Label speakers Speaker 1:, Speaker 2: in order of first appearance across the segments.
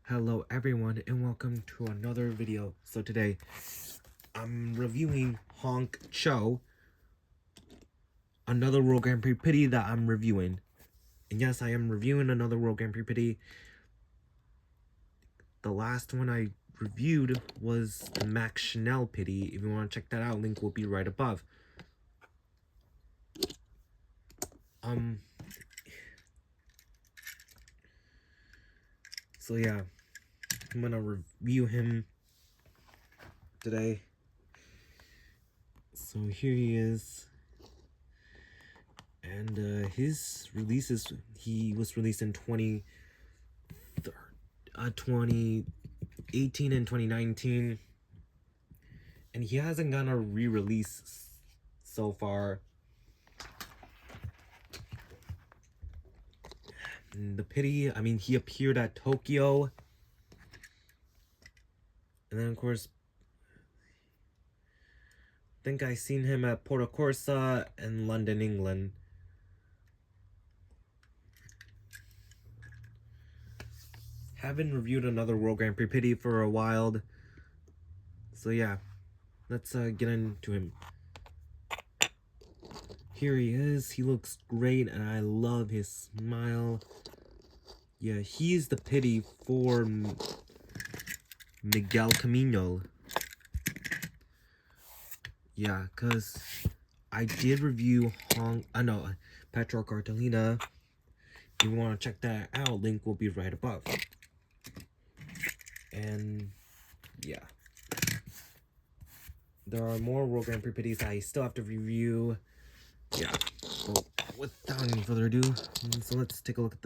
Speaker 1: Hello everyone and welcome to another video. So today I'm reviewing Honk Cho, another World Grand Prix Pity that I'm reviewing. And yes, I am reviewing another World Grand Prix Pity. The last one I reviewed was the Max Chanel Pity. If you want to check that out, link will be right above. So yeah, I'm gonna review him today. So here he is. And his releases, he was released in 2018 and 2019. And he hasn't gotten a re-release so far. And the Pity, I mean, he appeared at Tokyo. And then, of course, I think I seen him at Porto Corsa and London, England. Haven't reviewed another World Grand Prix Pity for a while. So yeah, let's get into him. Here he is. He looks great and I love his smile. Yeah, he's the Pity for Miguel Camino. Yeah, because I did review Petro Cartolina. If you want to check that out, link will be right above. And yeah, there are more World Grand Prix Pities I still have to review. Yeah, well, without any further ado, so let's take a look at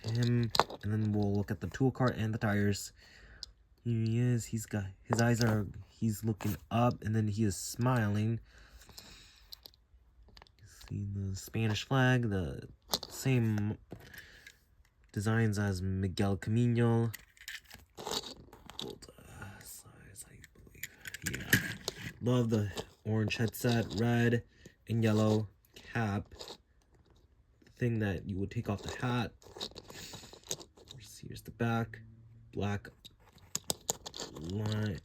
Speaker 1: him, and then we'll look at the tool cart and the tires. Here he is. He's looking up, and then he is smiling. See the Spanish flag, the same designs as Miguel Camino. Size, I believe. Yeah. Love the orange headset, red and yellow cap. The thing that you would take off the hat. Here's the back. Black line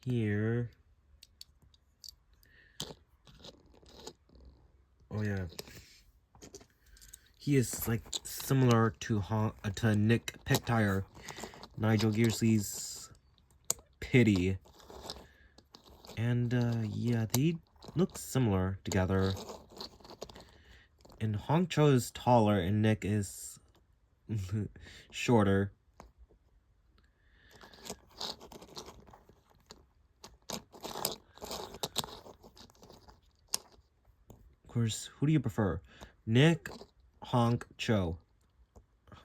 Speaker 1: here. Oh yeah. He is like similar to Nick Picktire, Nigel Gearsley's Pity. And yeah, they look similar together. And Honk Cho is taller and Nick is shorter. Of course, who do you prefer? Nick, Honk Cho?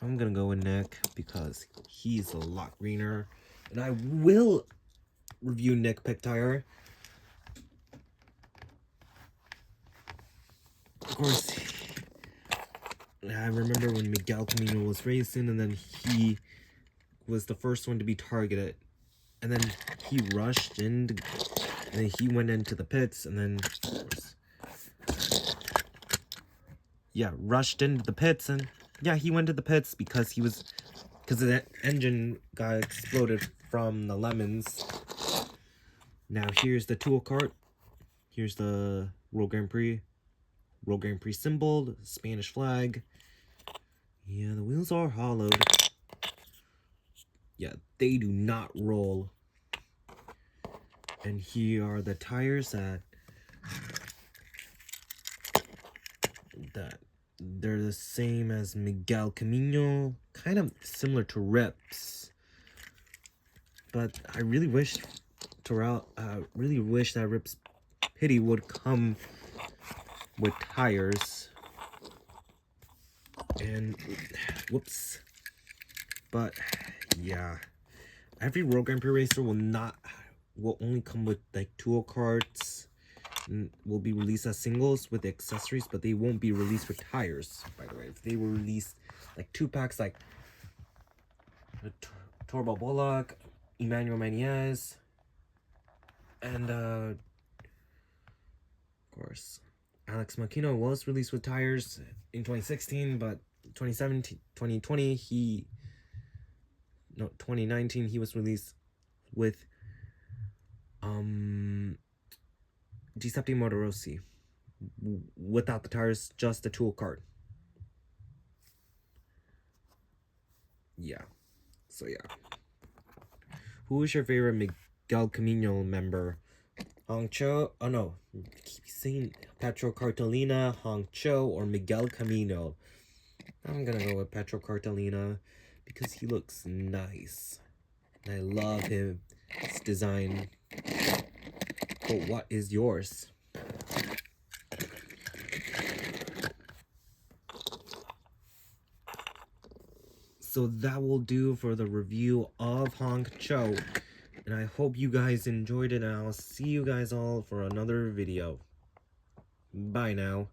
Speaker 1: I'm gonna go with Nick because he's a lot greener. And I will review Nick Picktire. Of course, I remember when Miguel Camino was racing and then he was the first one to be targeted. And then he rushed in, and then he went into the pits, and then, yeah, rushed into the pits, and yeah, he went to the pits because the engine got exploded from the lemons. Now here's the tool cart. Here's the World Grand Prix symbol, the Spanish flag. Yeah, the wheels are hollowed. Yeah, they do not roll. And here are the tires that they're the same as Miguel Camino, kind of similar to Rips. But I really wish that Rips Pity would come with tires. And whoops. But yeah, every World Grand Prix racer will only come with like tool carts. And will be released as singles with accessories, but they won't be released with tires, by the way. If they were released like 2-packs like Torbo Bullock, Emmanuel Menez, and of course Alex Makino was released with tires in 2016, but 2017, 2020, 2019, he was released with Giuseppe Motorosi, without the tires, just the tool cart. Yeah. So yeah. Who is your favorite Miguel Camino member? Honk Cho? Oh no. I keep saying Petro Cartolina, Honk Cho, or Miguel Camino. I'm gonna go with Petro Cartolina because he looks nice. I love his design. But what is yours? So that will do for the review of Honk Cho. And I hope you guys enjoyed it, and I'll see you guys all for another video. Bye now.